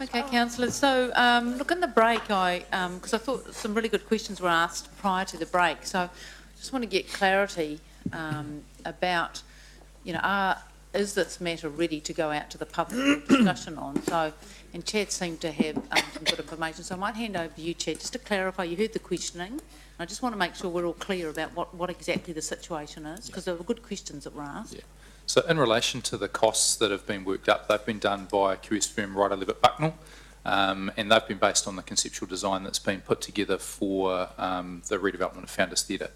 Okay, councillors. So, look, in the break, because I thought some really good questions were asked prior to the break. So, I just want to get clarity about, is this matter ready to go out to the public for discussion on? So, and Chad seemed to have some good information. So, I might hand over to you, Chad, just to clarify. You heard the questioning. I just want to make sure we're all clear about what exactly the situation is, because there were good questions that were asked. Yeah. So in relation to the costs that have been worked up, they've been done by QS firm Ryder Levitt Bucknell, and they've been based on the conceptual design that's been put together for the redevelopment of Founders Theatre.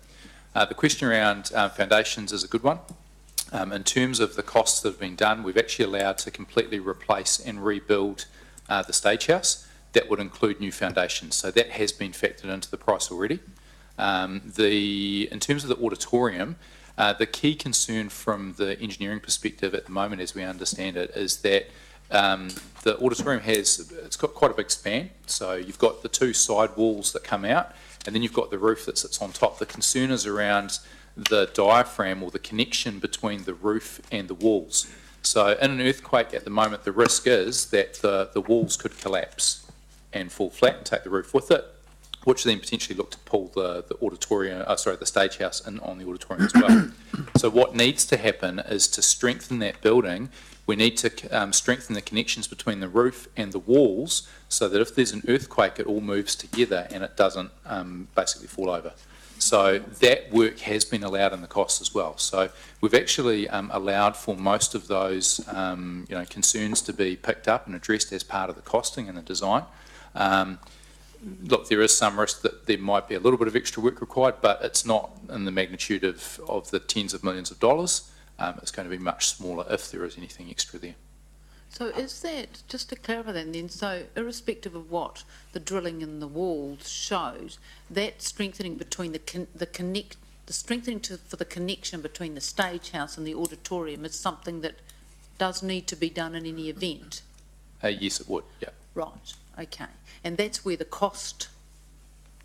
The question around foundations is a good one. In terms of the costs that have been done, we've actually allowed to completely replace and rebuild the stagehouse. That would include new foundations, so that has been factored into the price already. In terms of the auditorium, the key concern from the engineering perspective at the moment, as we understand it, is that the auditorium it's got quite a big span. So you've got the two side walls that come out, and then you've got the roof that sits on top. The concern is around the diaphragm or the connection between the roof and the walls. So in an earthquake at the moment, the risk is that the walls could collapse and fall flat and take the roof with it, which then potentially look to pull the stagehouse in on the auditorium as well. So what needs to happen is to strengthen that building. We need to strengthen the connections between the roof and the walls so that if there's an earthquake, it all moves together and it doesn't basically fall over. So that work has been allowed in the cost as well. So we've actually allowed for most of those concerns to be picked up and addressed as part of the costing and the design. Look, there is some risk that there might be a little bit of extra work required, but it's not in the magnitude of the tens of millions of dollars. It's going to be much smaller if there is anything extra there. So is that, just to clarify that then, so irrespective of what the drilling in the walls shows, that strengthening between for the connection between the stagehouse and the auditorium is something that does need to be done in any event? Yes, it would, yeah. Right, okay. And that's where the cost,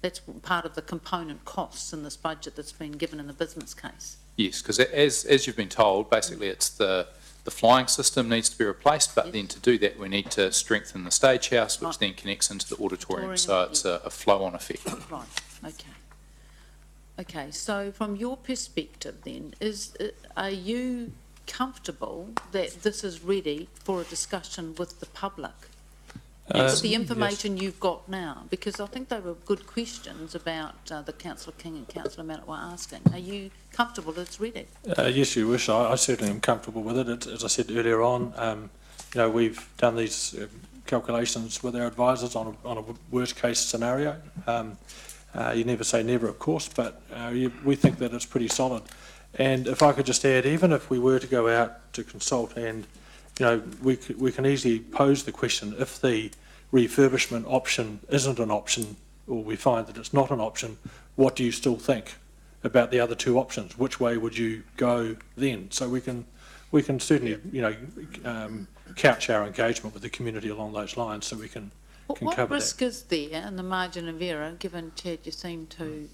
that's part of the component costs in this budget that's been given in the business case. Yes, because as you've been told, basically it's the flying system needs to be replaced, but then to do that we need to strengthen the stagehouse, which then connects into the auditorium, so it's a flow-on effect. Right, okay. Okay, so from your perspective then, are you comfortable that this is ready for a discussion with the public? With the information you've got now, because I think they were good questions about the Councillor King and Councillor Mallett were asking. Are you comfortable that it's ready? Yes, you wish. I certainly am comfortable with it. As I said earlier on, we've done these calculations with our advisors on a worst case scenario. You never say never, of course, but we think that it's pretty solid. And if I could just add, even if we were to go out to consult and we can easily pose the question, if the refurbishment option isn't an option, or we find that it's not an option, what do you still think about the other two options? Which way would you go then? So we can certainly couch our engagement with the community along those lines, so we can cover that. What risk is there in the margin of error, given, Chad, you seem to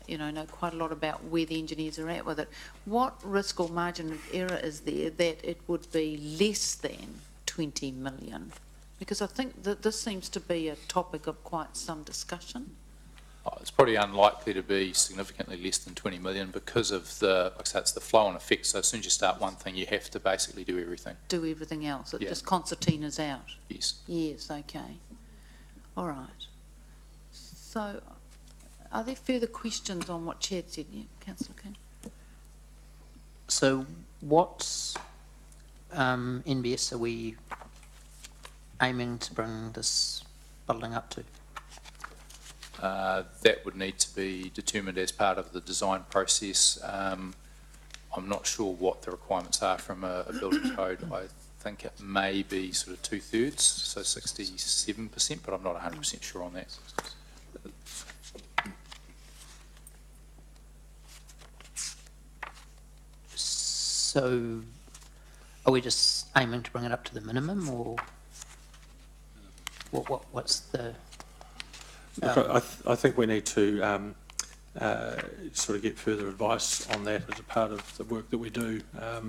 know quite a lot about where the engineers are at with it? What risk or margin of error is there that it would be less than 20 million? Because I think that this seems to be a topic of quite some discussion. It's probably unlikely to be significantly less than 20 million because of like I say, it's the flow-on effect. So as soon as you start one thing, you have to basically do everything. Do everything else. It just concertinas out. Yes. Yes, okay. All right. So are there further questions on what Chad said? Yeah, Councillor King. So what NBS are we aiming to bring this building up to? That would need to be determined as part of the design process. I'm not sure what the requirements are from a building code. I think it may be sort of 2/3, so 67%, but I'm not 100% sure on that. So are we just aiming to bring it up to the minimum, or what's the... Look, I think we need to sort of get further advice on that as a part of the work that we do.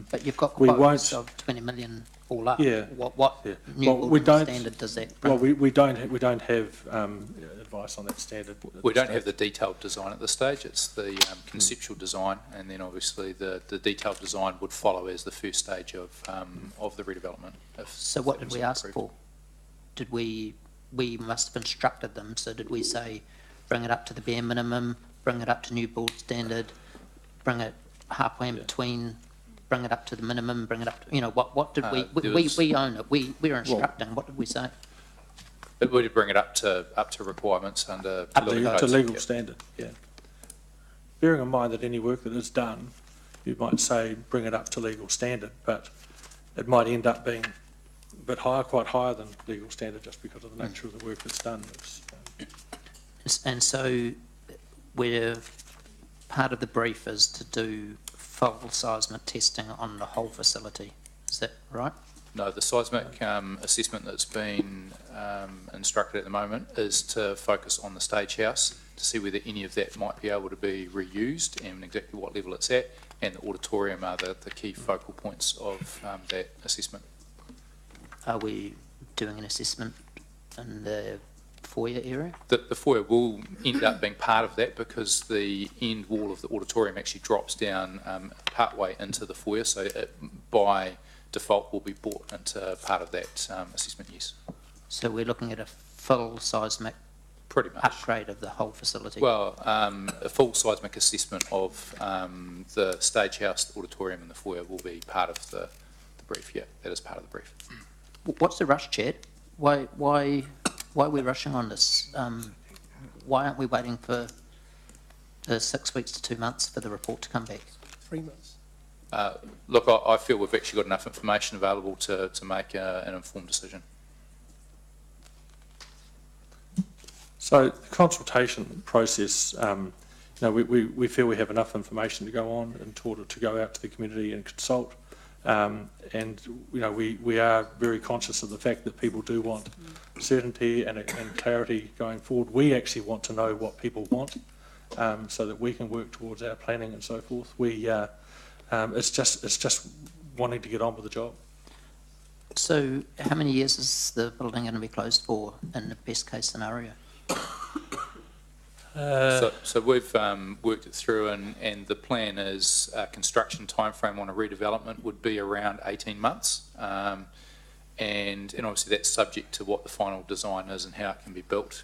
But you've got quotes of 20 million all up? Yeah. What Yeah. new Well, we building don't- standard does that bring? Well, we don't have advice on that standard. at We this don't have the stage. detailed design at this stage. It's the conceptual design, and then obviously the detailed design would follow as the first stage of the redevelopment. So what did we ask for? Did we must have instructed them, so did we say, bring it up to the bare minimum, bring it up to new build standard, bring it halfway in between, bring it up to the minimum, bring it up, what did we own it, we're instructing, what did we say? It would bring it up to requirements under Up to building code. To codes. legal Yep. standard, yeah. Bearing in mind that any work that is done, you might say, bring it up to legal standard, but it might end up being a bit higher, quite higher than legal standard, just because of the nature of the work that's done. And so part of the brief is to do full seismic testing on the whole facility, is that right? No, the seismic assessment that's been instructed at the moment is to focus on the stage house to see whether any of that might be able to be reused and exactly what level it's at, and the auditorium are the key focal points of that assessment. Are we doing an assessment in the foyer area? The foyer will end up being part of that because the end wall of the auditorium actually drops down partway into the foyer, so it by default will be brought into part of that assessment, yes. So we're looking at a full seismic Pretty much. upgrade of the whole facility? Well, a full seismic assessment of the stage house, the auditorium and the foyer will be part of the brief, yeah, that is part of the brief. What's the rush, Chad? Why are we rushing on this? Why aren't we waiting for 6 weeks to 2 months for the report to come back? 3 months. Look, I feel we've actually got enough information available to make an informed decision. So the consultation process, we feel we have enough information to go on in order to go out to the community and consult. And we are very conscious of the fact that people do want certainty and clarity going forward. We actually want to know what people want, so that we can work towards our planning and so forth. It's just wanting to get on with the job. So how many years is the building going to be closed for in the best case scenario? So we've worked it through, and the plan is construction timeframe on a redevelopment would be around 18 months. And obviously that's subject to what the final design is and how it can be built.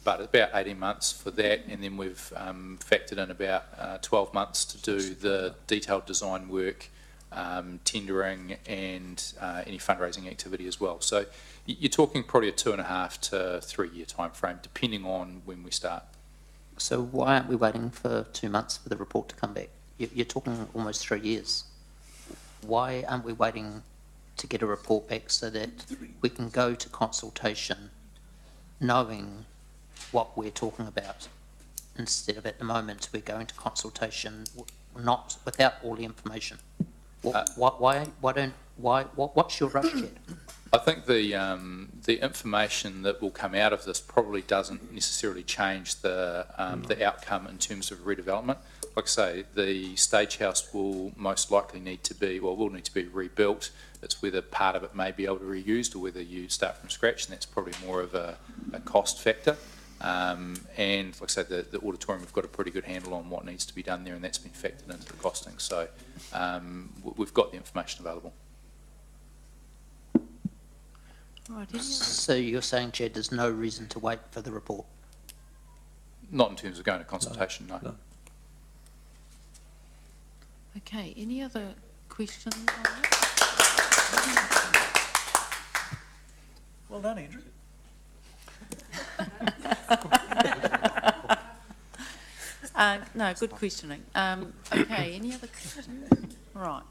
But about 18 months for that, and then we've factored in about 12 months to do the detailed design work, tendering and any fundraising activity as well. So you're talking probably a 2.5 to 3 year time frame, depending on when we start. So why aren't we waiting for 2 months for the report to come back? You're talking almost 3 years. Why aren't we waiting to get a report back so that we can go to consultation knowing what we're talking about, instead of at the moment we're going to consultation not without all the information? What's your rush, Chad? I think the information that will come out of this probably doesn't necessarily change the outcome in terms of redevelopment. Like I say, the stage house will most likely need to be rebuilt. It's whether part of it may be able to be reused or whether you start from scratch, and that's probably more of a cost factor. And like I say, the auditorium, we've got a pretty good handle on what needs to be done there, and that's been factored into the costing. So we've got the information available. So you're saying, Chad, there's no reason to wait for the report? Not in terms of going to consultation, no. Okay, any other questions on that? Well done, Andrew. No, good questioning. Okay, any other questions? Right.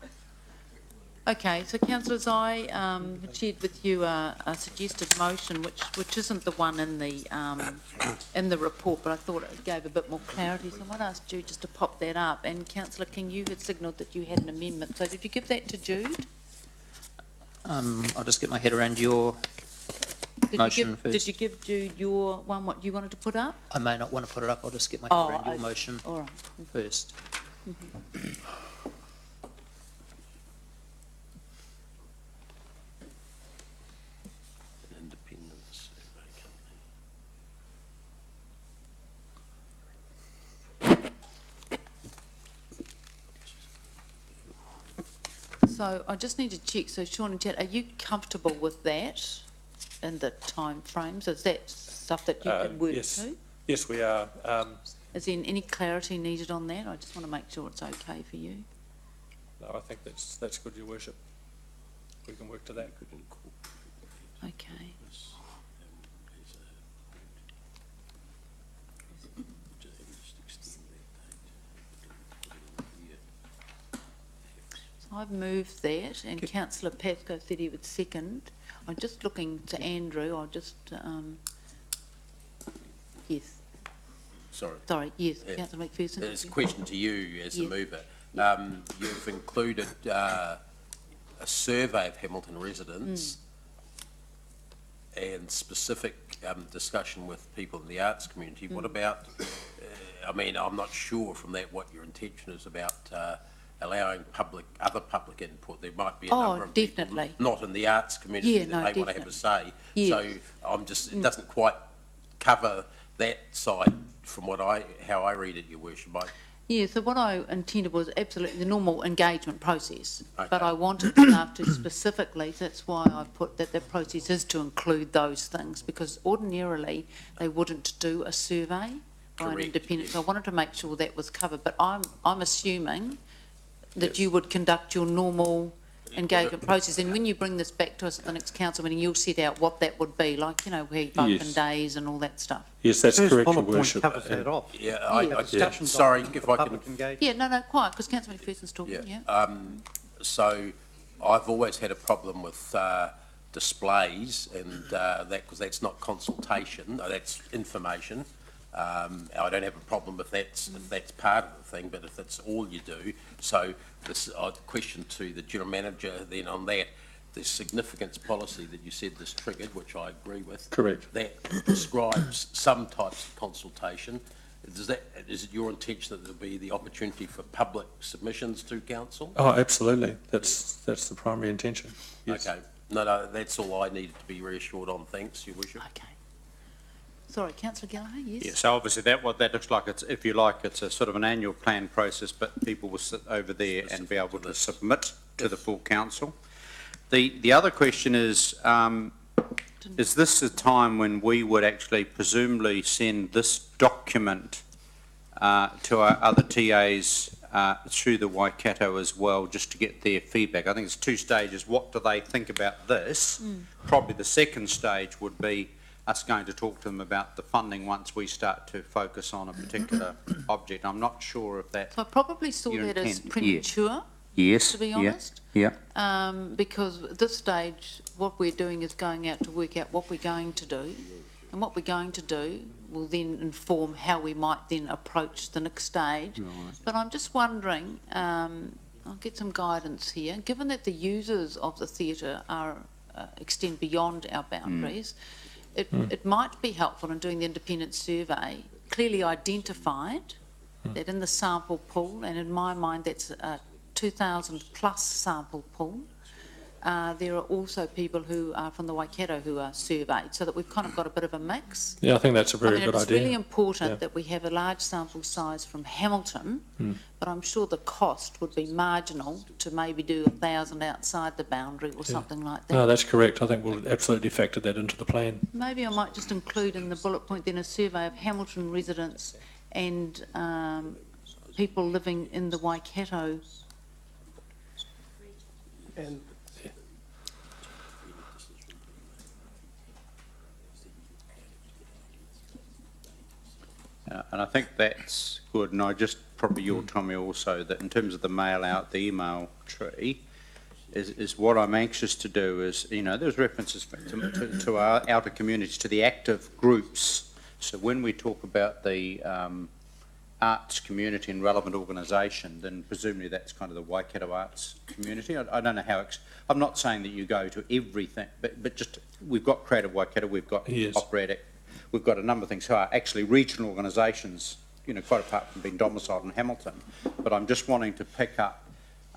Okay, so councillors, I shared with you a suggested motion, which isn't the one in the report, but I thought it gave a bit more clarity. So I might ask Jude just to pop that up. And Councillor King, you had signalled that you had an amendment. So did you give that to Jude? I'll just get my head around your motion first. Did you give Jude your one, what you wanted to put up? I may not want to put it up. I'll just get my head around your motion all right. first. So I just need to check, so Sean and Chad, are you comfortable with that and the time frames? Is that stuff that you can work yes. to? Yes, we are. Is there any clarity needed on that? I just want to make sure it's okay for you. No, I think that's good, Your Worship. We can work to that. Okay. So I've moved that, and Councillor Pascoe said he would second. I'm just looking to Andrew. I'll just, yes. Sorry, yes, Yeah. Councillor McPherson. It's a question to you as the Yes. mover. You've included a survey of Hamilton residents and specific discussion with people in the arts community. What about, I mean, I'm not sure from that what your intention is about allowing other public input. There might be a number of definitely. people not in the arts community Yeah, that no, may want to have a say. Yes. So it doesn't quite cover that side from how I read it, Your Worship. Yeah, so what I intended was absolutely the normal engagement process, but Okay. I wanted staff to specifically, that's why I put that the process is to include those things, because ordinarily they wouldn't do a survey by an Correct, independent, yes. so I wanted to make sure that was covered, but I'm assuming that Yes. you would conduct your normal engagement process, and when you bring this back to us at the next council meeting, you'll set out what that would be, like, you know, where open Yes. days and all that stuff. Yes, that's First correct, Your bullet point Worship. covers that off. Yeah, Discussions sorry, on if I public can. engagement. Yeah, no, quiet, because Councillor McPherson's talking, yeah. So I've always had a problem with displays and that, because that's not consultation, that's information. I don't have a problem if that's part of the thing, but if that's all you do. So this question to the general manager then on that, the significance policy that you said this triggered, which I agree with. Correct. That prescribes some types of consultation. Is it your intention that there'll be the opportunity for public submissions to council? Oh, absolutely. That's the primary intention. Yes. Okay. No, that's all I needed to be reassured on. Thanks, Your Worship. Okay. Sorry, Councillor Gallagher, yes? Yeah, so obviously what that looks like, it's, if you like, it's a sort of an annual plan process, but people will sit over there and be able to submit to the full council. The other question is this a time when we would actually presumably send this document to our other TAs through the Waikato as well, just to get their feedback? I think it's two stages. What do they think about this? Probably the second stage would be us going to talk to them about the funding once we start to focus on a particular object. I'm not sure if that... So I probably saw Your that as intent, premature, Yes. to be honest. Yeah. Because at this stage, what we're doing is going out to work out what we're going to do. And what we're going to do will then inform how we might then approach the next stage. Right. But I'm just wondering, I'll get some guidance here. Given that the users of the theatre are extend beyond our boundaries, it might be helpful in doing the independent survey, clearly identified that in the sample pool, and in my mind that's a 2,000 plus sample pool, there are also people who are from the Waikato who are surveyed, so that we've kind of got a bit of a mix. Yeah, I think that's a very good It's idea. really important Yeah. that we have a large sample size from Hamilton, but I'm sure the cost would be marginal to maybe do 1,000 outside the boundary or something like that. No, that's correct. I think we'll absolutely factor that into the plan. Maybe I might just include in the bullet point then a survey of Hamilton residents and people living in the Waikato. And And I think that's good, and I just, probably you'll tell me also that in terms of the mail out, the email tree, is what I'm anxious to do is, you know, there's references to our outer communities, to the active groups. So when we talk about the arts community and relevant organisation, then presumably that's kind of the Waikato arts community. I don't know how, I'm not saying that you go to everything, but just, we've got Creative Waikato, we've got Yes. Operatic, we've got a number of things who are actually regional organisations, you know, quite apart from being domiciled in Hamilton. But I'm just wanting to pick up,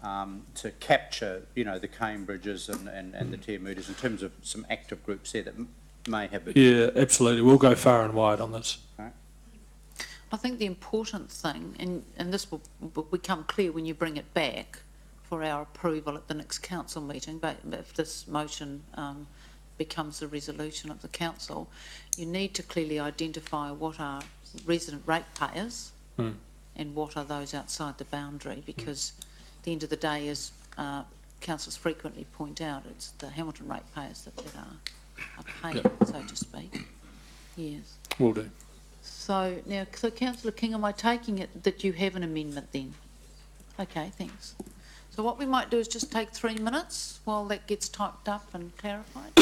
to capture, you know, the Cambridges and the Tiamutas in terms of some active groups there that may have... Yeah, absolutely. We'll go far and wide on this. I think the important thing, and this will become clear when you bring it back, for our approval at the next council meeting, but if this motion becomes the resolution of the council, you need to clearly identify what are resident ratepayers and what are those outside the boundary, because at the end of the day, as councillors frequently point out, it's the Hamilton ratepayers that are paying, so to speak. Yes. Will do. So now, so Councillor King, am I taking it that you have an amendment then? Okay, thanks. So what we might do is just take 3 minutes while that gets typed up and clarified.